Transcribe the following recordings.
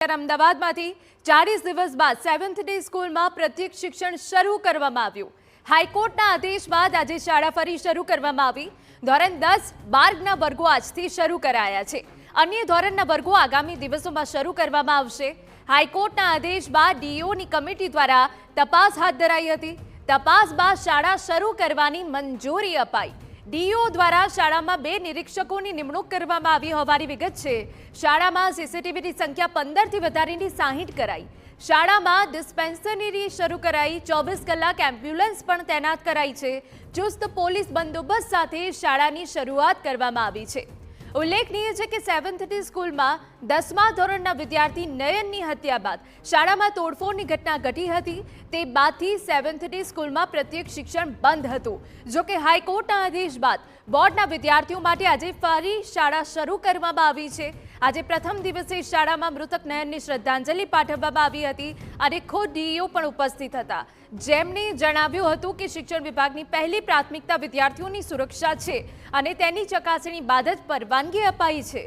અમદાવાદમાંથી 40 દિવસ બાદ 7th day સ્કૂલમાં પ્રત્યક્ષ શિક્ષણ શરૂ કરવામાં આવ્યું। હાઈકોર્ટના આદેશ બાદ આજે શાળા ફરી શરૂ કરવામાં આવી। ધોરણ 10, 12ના વર્ગો આજથી શરૂ કરાયા છે। અન્ય ધોરણના વર્ગો આગામી દિવસોમાં શરૂ કરવામાં આવશે। હાઈકોર્ટના આદેશ બાદ ડીઓની કમિટી દ્વારા તપાસ હાથ ધરાઈ હતી। તપાસ બાદ શાળા શરૂ કરવાની મંજૂરી અપાઈ। ડીઓ દ્વારા શાળામાં 2 નિરીક્ષકોની નિમણૂક કરવામાં આવી હોવાની વિગત છે। શાળામાં સીસીટીવીની સંખ્યા 15થી વધારીને 60 કરાઈ। શાળામાં ડિસ્પેન્સરી શરૂ કરાઈ। 24 કલાક એમ્બ્યુલન્સ પણ તૈનાત કરાઈ છે। ચુસ્ત પોલીસ બંદોબસ્ત સાથે શાળાની શરૂઆત કરવામાં આવી છે। ઉલ્લેખનીય છે કે 7th ડે સ્કૂલમાં 10મા ધોરણના વિદ્યાર્થી નયનની હત્યા બાદ શાળામાં તોડફોડની ઘટના ઘટી હતી। તે બાદથી 7th ડે સ્કૂલમાં પ્રત્યક્ષ શિક્ષણ બંધ હતું। જો કે હાઈકોર્ટના આદેશ બાદ બોર્ડના વિદ્યાર્થીઓ માટે આજે ફરી શાળા શરૂ કરવામાં આવી છે। આજે પ્રથમ દિવસે શાળામાં મૃતક નયનને શ્રદ્ધાંજલિ પાઠવવામાં આવી હતી અને ખુદ ડીઓ પણ ઉપસ્થિત હતા, જેમણે જણાવ્યું હતું કે શિક્ષણ વિભાગની પહેલી પ્રાથમિકતા વિદ્યાર્થીઓની સુરક્ષા છે અને તેની ચકાસણી બાદ જ પરવાનગી અપાઈ છે।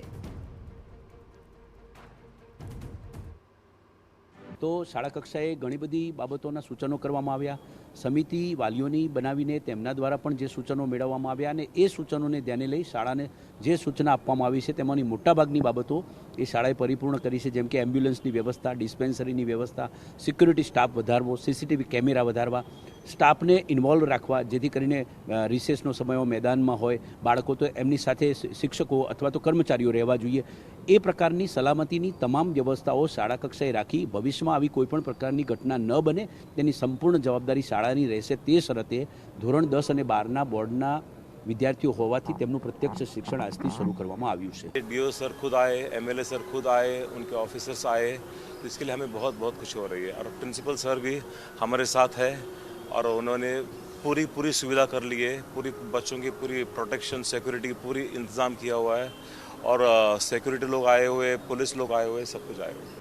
તો શાળા કક્ષાએ ઘણી બધી બાબતોના સૂચનો કરવામાં આવ્યા। સમિતિ વાલીઓની બનાવીને તેમના દ્વારા પણ જે સૂચનો મેળવવામાં આવ્યા અને એ સૂચનોને ધ્યાને લઈ શાળાને જે સૂચના આપવામાં આવી છે તેમાંની મોટાભાગની બાબતો એ શાળાએ પરિપૂર્ણ કરી છે, જેમ કે એમ્બ્યુલન્સની વ્યવસ્થા, ડિસ્પેન્સરીની વ્યવસ્થા, સિક્યુરિટી સ્ટાફ વધારવો, સીસીટીવી કેમેરા વધારવા, સ્ટાફને ઇન્વોલ્વ રાખવા, જેથી કરીને રિસેસનો સમય મેદાનમાં હોય બાળકો તો એમની સાથે શિક્ષકો અથવા તો કર્મચારીઓ રહેવા જોઈએ। એ પ્રકારની સલામતીની તમામ વ્યવસ્થાઓ શાળા કક્ષાએ રાખી ભવિષ્યમાં આવી કોઈપણ પ્રકારની ઘટના ન બને તેની સંપૂર્ણ જવાબદારી શાળાની રહેશે। તે શરતે ધોરણ 10 અને 12ના બોર્ડના विद्यार्थियों होवाथी तेमनु प्रत्यक्ष शिक्षण आज थी शुरू करवामां आव्युं छे। डीओ सर खुद आए, एमएलए सर खुद आए, उनके ऑफिसर्स आए, तो इसके लिए हमें बहुत बहुत खुशी हो रही है। और प्रिंसिपल सर भी हमारे साथ है और उन्होंने पूरी सुविधा कर ली है। पूरी बच्चों की पूरी प्रोटेक्शन, सिक्योरिटी की पूरी इंतज़ाम किया हुआ है और सिक्योरिटी लोग आए हुए, पुलिस लोग आए हुए, सब कुछ आए हुए।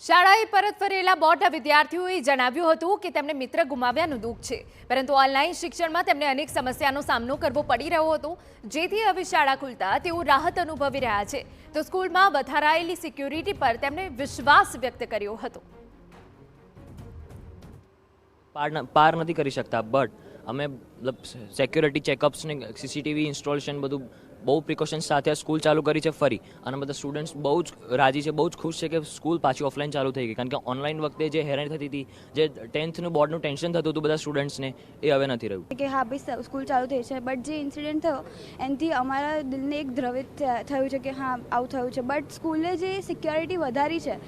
શાળાએ પરત ફરેલા બોર્ડના વિદ્યાર્થીઓએ જણાવ્યું હતું કે તેમને મિત્ર ગુમાવ્યાનું દુઃખ છે, પરંતુ ઓનલાઈન શિક્ષણમાં તેમને અનેક સમસ્યાનો સામનો કરવો પડી રહ્યો હતો, જેથી હવે શાળા ખુલતા તેઓ રાહત અનુભવી રહ્યા છે। તો સ્કૂલમાં વધારાયેલી સિક્યુરિટી પર તેમણે વિશ્વાસ વ્યક્ત કર્યો હતો। પાર નથી કરી શકતા, બટ અમે સિક્યુરિટી ચેકઅપ્સ ને સીસીટીવી ઇન્સ્ટોલેશન બધું બહુ પ્રિકોશન્સ સાથે સ્કૂલ ચાલુ કરી છે ફરી, અને બધા સ્ટુડન્ટ્સ બહુ જ રાજી છે, બહુ જ ખુશ છે કે સ્કૂલ પાછી ઓફલાઈન ચાલુ થઈ ગઈ। કારણ કે ઓનલાઈન વખતે જે હેરાન થતી હતી, જે 10thનું બોર્ડનું ટેન્શન થતું હતું બધા સ્ટુડન્ટ્સને, એ હવે નથી રહ્યું કે હા ભાઈ સ્કૂલ ચાલુ થઈ છે। બટ જે ઇન્સિડન્ટ થયો એનાથી અમારા દિલને એક દ્રવિત થયું છે કે હા આવું થયું છે। બટ સ્કૂલે જે સિક્યોરિટી વધારી છે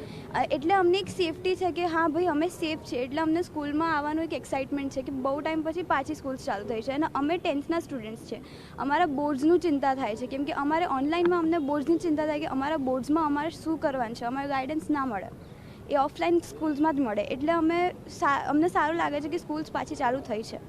એટલે અમને એક સેફટી છે કે હા ભાઈ અમે સેફ છે, એટલે અમને સ્કૂલમાં આવવાનું એક એક્સાઇટમેન્ટ છે કે બહુ ટાઈમ પછી પાછી સ્કૂલ ચાલુ થઈ છે। અને અમે 10thના સ્ટુડન્ટ્સ છે, અમારા બોર્ડ્સનું ચિંતા થાય છે, કેમ કે અમારે ઓનલાઈનમાં અમને બોર્ડ્સની ચિંતા થાય કે અમારા બોર્ડ્સમાં અમારે શું કરવાનું છે, અમારે ગાઈડન્સ ના મળે, એ ઓફલાઈન સ્કૂલ્સમાં જ મળે। એટલે અમને સારું લાગે છે કે સ્કૂલ્સ પાછી ચાલુ થઈ છે।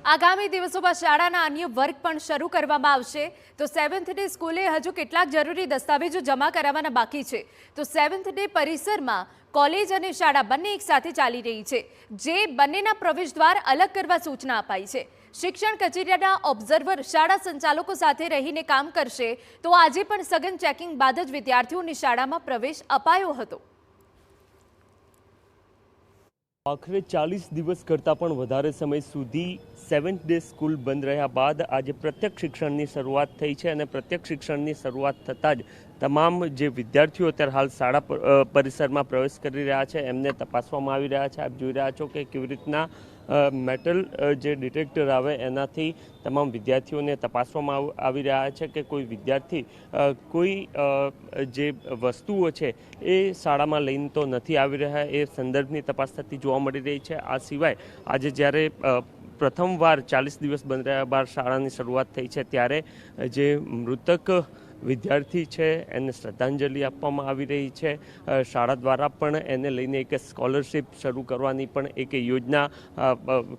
આગામી દિવસોમાં શાળાના અન્ય વર્ગ પણ શરૂ કરવામાં આવશે। તો 7th ડે સ્કૂલે હજુ કેટલાક જરૂરી દસ્તાવેજો જમા કરાવવાના બાકી છે। તો 7th ડે પરિસરમાં કોલેજ અને શાળા બંને એક સાથે ચાલી રહી છે, જે બંનેના પ્રવેશ દ્વાર અલગ કરવા સૂચના અપાઈ છે। શિક્ષણ કચેરીના ઓબ્ઝર્વર શાળા સંચાલકો સાથે રહીને કામ કરશે। તો આજે પણ સઘન ચેકિંગ બાદ જ વિદ્યાર્થીઓને શાળામાં પ્રવેશ અપાયો હતો। આખરે 40 દિવસ કરતાં પણ વધારે સમય સુધી 7th ડે સ્કૂલ બંધ રહ્યા બાદ આજે પ્રત્યક્ષ શિક્ષણની શરૂઆત થઈ છે, અને પ્રત્યક્ષ શિક્ષણની શરૂઆત થતાં જ તમામ જે વિદ્યાર્થીઓ અત્યારે હાલ શાળા પરિસરમાં પ્રવેશ કરી રહ્યા છે એમને તપાસવામાં આવી રહ્યા છે। આપ જોઈ રહ્યા છો કે કેવી રીતના મેટલ જે ડિટેક્ટર આવે એનાથી તમામ વિદ્યાર્થીઓને તપાસવામાં આવી રહ્યા છે કે કોઈ વિદ્યાર્થી કોઈ જે વસ્તુઓ છે એ શાળામાં લઈને તો નથી આવી રહ્યા, એ સંદર્ભની તપાસ થતી જોવા મળી રહી છે। આ સિવાય આજે જ્યારે પ્રથમવાર 40 દિવસ બંધ રહ્યા બાદ શાળાની શરૂઆત થઈ છે, ત્યારે જે મૃતક વિદ્યાર્થી છે એને શ્રદ્ધાંજલિ આપવામાં આવી રહી છે। શાળા દ્વારા પણ એને લઈને એક સ્કોલરશિપ શરૂ કરવાની પણ એક યોજના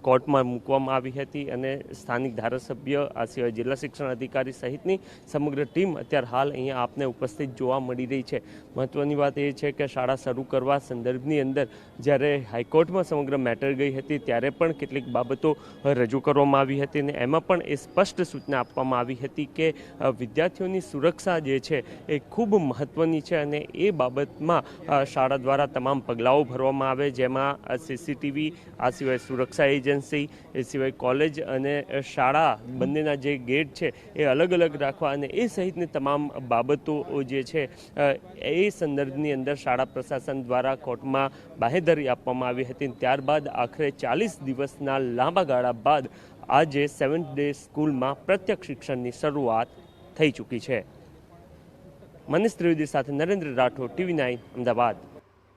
કોર્ટમાં મૂકવામાં આવી હતી, અને સ્થાનિક ધારાસભ્ય, આ સિવાય જિલ્લા શિક્ષણ અધિકારી સહિતની સમગ્ર ટીમ અત્યારે હાલ અહીંયા આપને ઉપસ્થિત જોવા મળી રહી છે। મહત્વની વાત એ છે કે શાળા શરૂ કરવા સંદર્ભની અંદર જ્યારે હાઈકોર્ટમાં સમગ્ર મેટર ગઈ હતી ત્યારે પણ કેટલીક બાબતો રજૂ કરવામાં આવી હતી, અને એમાં પણ એ સ્પષ્ટ સૂચના આપવામાં આવી હતી કે વિદ્યાર્થીઓની સુરક્ષા સુરક્ષા જે છે એ ખૂબ મહત્ત્વની છે અને એ બાબતમાં શાળા દ્વારા તમામ પગલાઓ ભરવામાં આવે, જેમાં CCTV, આ સિવાય સુરક્ષા એજન્સી, એ સિવાય કોલેજ અને શાળા બંનેના જે ગેટ છે એ અલગ અલગ રાખવા અને એ સહિતની તમામ બાબતો જે છે એ સંદર્ભની અંદર શાળા પ્રશાસન દ્વારા કોર્ટમાં બાહેધરી આપવામાં આવી હતી. ત્યારબાદ આખરે 40 દિવસના લાંબા ગાળા બાદ આજે 7th ડે સ્કૂલમાં પ્રત્યક્ષ શિક્ષણની શરૂઆત થઈ ચૂકી છે. મનીષ ત્રિવેદી સાથે નરેન્દ્ર રાઠોડ, TV9 અમદાવાદ.